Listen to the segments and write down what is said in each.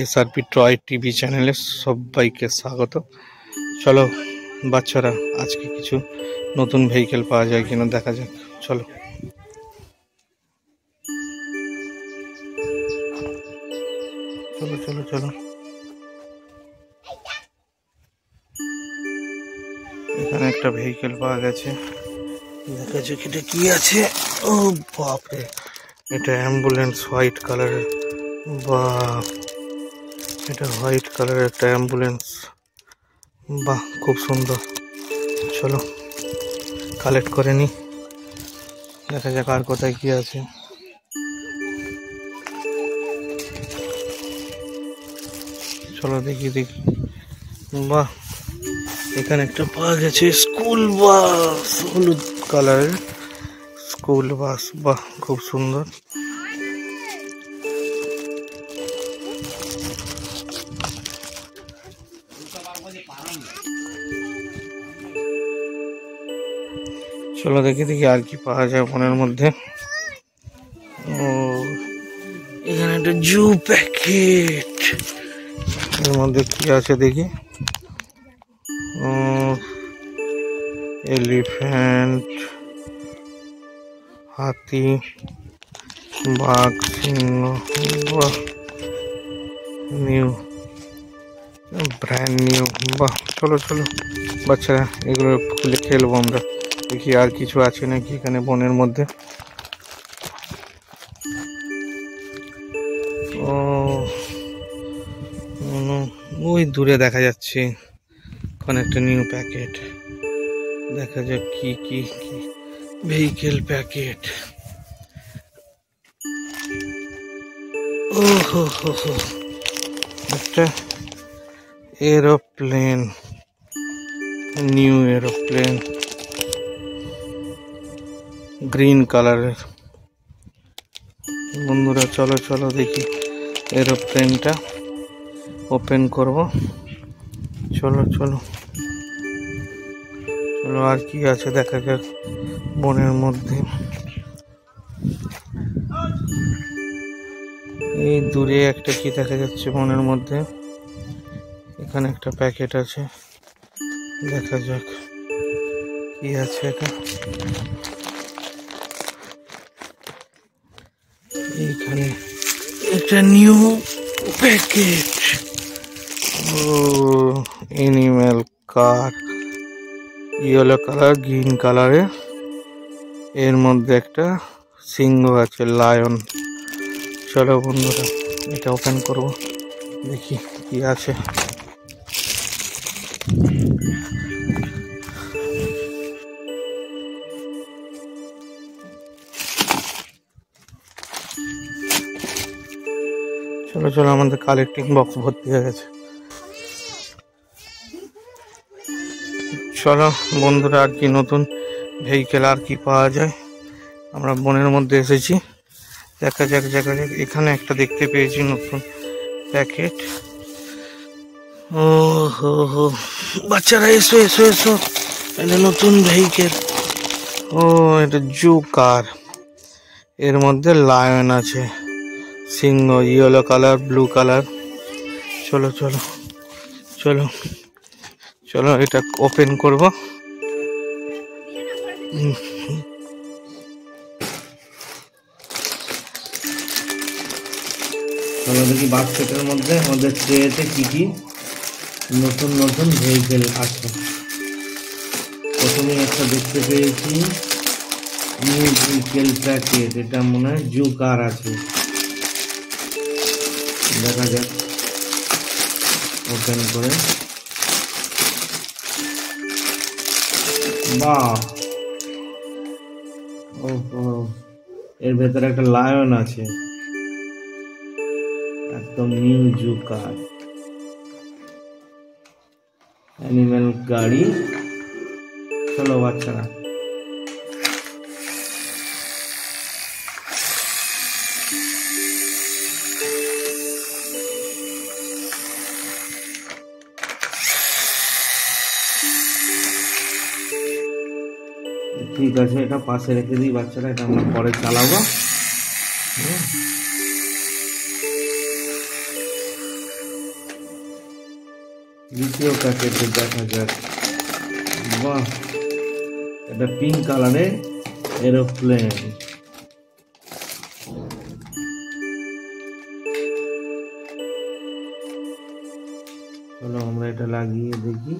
SRP toy TV চ্যানেলে সবাইকে স্বাগত। চলো বাচ্চারা, আজকে কিছু নতুন ভেহিকেল পাওয়া যায় কিনা দেখা যাক। চলো চলো চলো চলো এখানে একটা ভেহিকেল পাওয়া গেছে, দেখা যাক এটা কি আছে। ও বাপরে, এটা অ্যাম্বুলেন্স, হোয়াইট কালারের। বাহ, এটা হোয়াইট কালারের একটা অ্যাম্বুলেন্স। বাহ, খুব সুন্দর। চলো কালেক্ট করে নি, দেখা যাক আর কোথায় কি আছে। চলো দেখি দেখি। বাহ, এখানে একটা পাওয়া গেছে স্কুল বাস, হলুদ কালারের স্কুল বাস। বাহ, খুব সুন্দর। চলো দেখি দেখি আর কি পাওয়া যায় মনের মধ্যে। ও, এখানে একটা জু প্যাকেট, এর মধ্যে কি আছে দেখি। এলিফ্যান্ট, হাতি, বাঘ, সিংহ। বাহ, নিউ, ব্র্যান্ড নিউ। বাহ, চলো চলো বাচ্চারা, এগুলো খুলে খেলবো আমরা। দেখি আর কিছু আছে নাকি এখানে বনের মধ্যে। ও, ওই দূরে দেখা যাচ্ছে কোন একটা নিউ প্যাকেট। দেখা যাক কি কি কি ভেহিকেল প্যাকেট। ও হো হো হো, একটা এরোপ্লেন, নিউ এরোপ্লেন, গ্রিন কালারের। বন্ধুরা চলো চলো দেখি এরোপ্লেনটা ওপেন করব। চলো চলো চলো, আর কি আছে দেখা যাক বনের মধ্যে। এই দূরে একটা কি দেখা যাচ্ছে বনের মধ্যে। এখানে একটা প্যাকেট আছে, দেখা যাক কি আছে এটা। এইখানে একটা নিউ প্যাকেট। ও, এনিম্যাল কার, ইয়েলো কালার, গ্রিন কালারের। এর মধ্যে একটা সিংহ আছে, লায়ন। চলো বন্ধুরা, এটা ওপেন করব, দেখি কি আছে। চলো চলো, আমাদের কালেক্টিং বক্স ভর্তি হয়ে গেছে। চলো বন্ধুরা, আর কি নতুন ভেহিকেল আর কি পাওয়া যায়। আমরা বনের মধ্যে এসেছি, দেখা যাক দেখা যাক। এখানে একটা দেখতে পেয়েছি নতুন প্যাকেট। ও হো হো, বাচ্চারা এসো এসো এসো, এটা নতুন ভেহিকেল। ও, এটা জু কার। এর মধ্যে লায়ন আছে, সিংহ, ইয়েলো কালার, ব্লু কালার। চলো চলো চলো চলো, এটা ওপেন করব। চলো দেখি বাস্কেটের মধ্যে আমাদের ট্রেতে কি কি নতুন নতুন ভেহিকেল আছে। প্রথমে একটা দেখতে পেয়েছি নিউ ভেহিকেল প্যাকেট, এটা মনে হয় জু কার আছে। দেখা যাক ওপেন করে। বাহ, ওহো, এর ভেতরে একটা লায়ন আছে, একদম নিউ জু কার, অ্যানিমেল গাড়ি। চলো বাচ্চারা, ঠিক আছে, এটা পাশে রেখে দিই বাচ্চারা, এটা আমরা পরে চালাবো। দ্বিতীয় প্যাকেটে দেখা যাক। বাহ, এটা পিঙ্ক কালারে এরোপ্লেন। চলো আমরা এটা লাগিয়ে দেখি।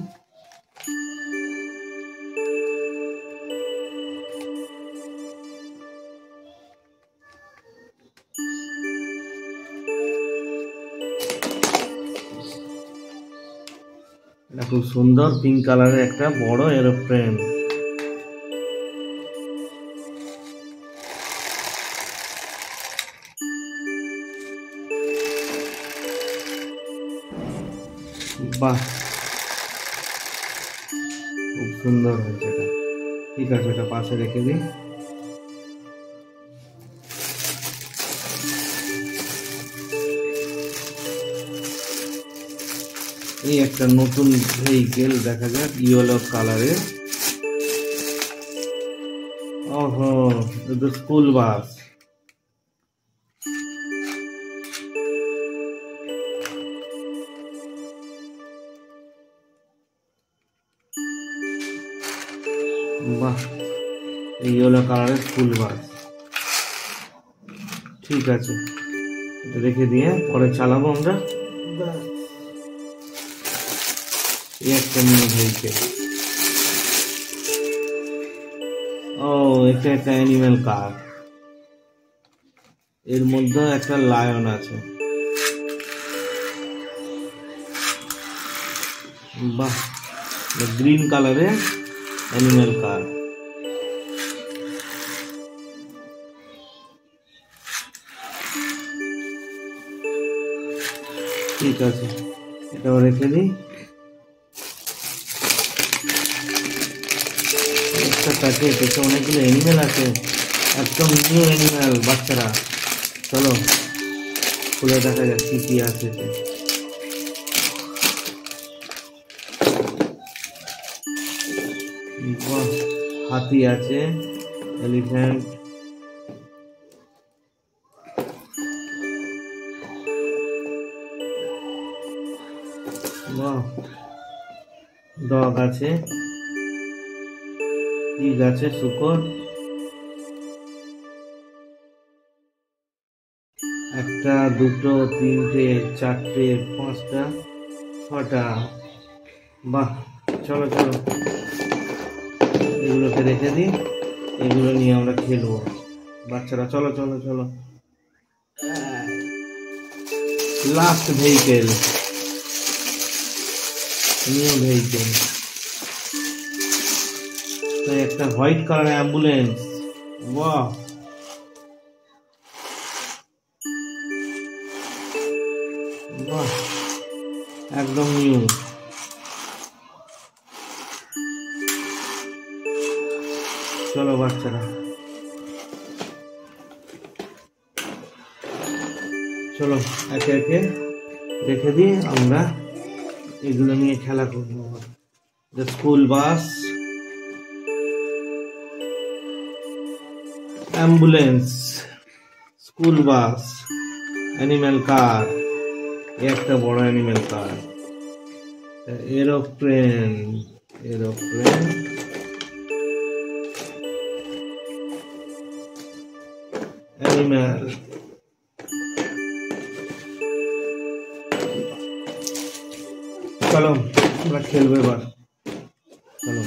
এটা খুব সুন্দর পিঙ্ক কালারের একটা বড় এরোপ্লেন। বাহ, খুব সুন্দর হয়েছে এটা। ঠিক আছে, এটা পাশে রেখে দিই। এই একটা নতুন ভেহিকেল দেখা যাক, ইয়েলো কালারের। ওহো, এটা স্কুল বাস। বাহ, ইয়েলো কালারের স্কুল বাস। ঠিক আছে, এটা রেখে দিয়ে পরে চালাবো আমরা। এই একটা নিউ ভেহিকেল। ও, এটা একটা অ্যানিমেল কার। এর মধ্যে একটা লায়ন আছে। বাহ, গ্রিন কালারের অ্যানিমেল কার। ঠিক আছে, এটাও রেখে দিই। একটা প্যাকেট, এতে অনেকগুলো অ্যানিমেল আছে, একদম নিউ অ্যানিমেল। বাচ্চারা চলো খুলে দেখা যাক কি কি আছে। হাতি আছে, এলিফ্যান্ট, ডগ আছে, পিগ আছে, শূকর, একটা, দুটো, তিনটে, চারটে, পাঁচটা, ছটা। বাহ, চলো চলো এগুলোকে রেখে দিই। এগুলো নিয়ে আমরা খেলবো। বাচ্চারা চলো চলো চলো। Last vehicle, new vehicle. একটা হোয়াইট কালার অ্যাম্বুলেন্স। বাহ, বাহ, একদম নিউ। চলো বাচ্চারা, চলো একে একে রেখে দিই, আমরা এগুলো নিয়ে খেলা করবো। School bus, ambulance, school bus, animal car, একটা বড় animal car, aeroplane, aeroplane, animal. চলো আমরা খেলবো এবার, চলো।